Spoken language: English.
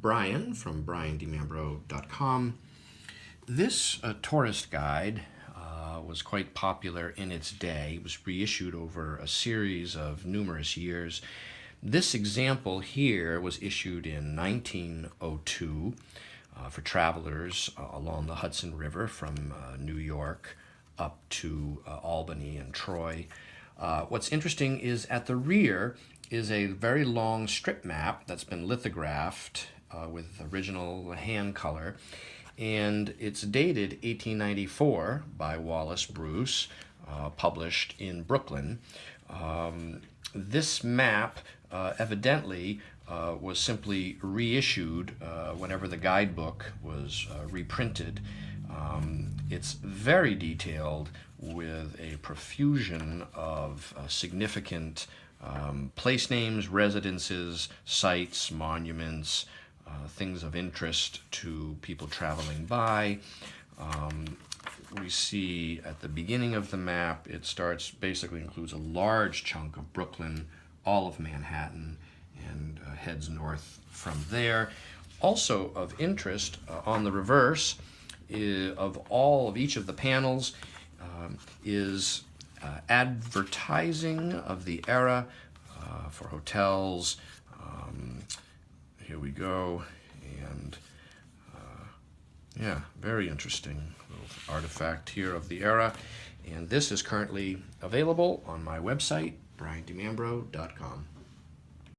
Brian from briandimambro.com. This tourist guide was quite popular in its day. It was reissued over a series of numerous years. This example here was issued in 1902 for travelers along the Hudson River from New York up to Albany and Troy. What's interesting is at the rear is a very long strip map that's been lithographed with original hand color, and it's dated 1894 by Wallace Bruce, published in Brooklyn. This map evidently was simply reissued whenever the guidebook was reprinted. It's very detailed with a profusion of significant place names, residences, sites, monuments, things of interest to people traveling by. We see at the beginning of the map, it starts, basically includes a large chunk of Brooklyn, all of Manhattan, and heads north from there. Also of interest, on the reverse of each of the panels is advertising of the era for hotels. Here we go, and yeah, very interesting little artifact here of the era. And this is currently available on my website, briandimambro.com.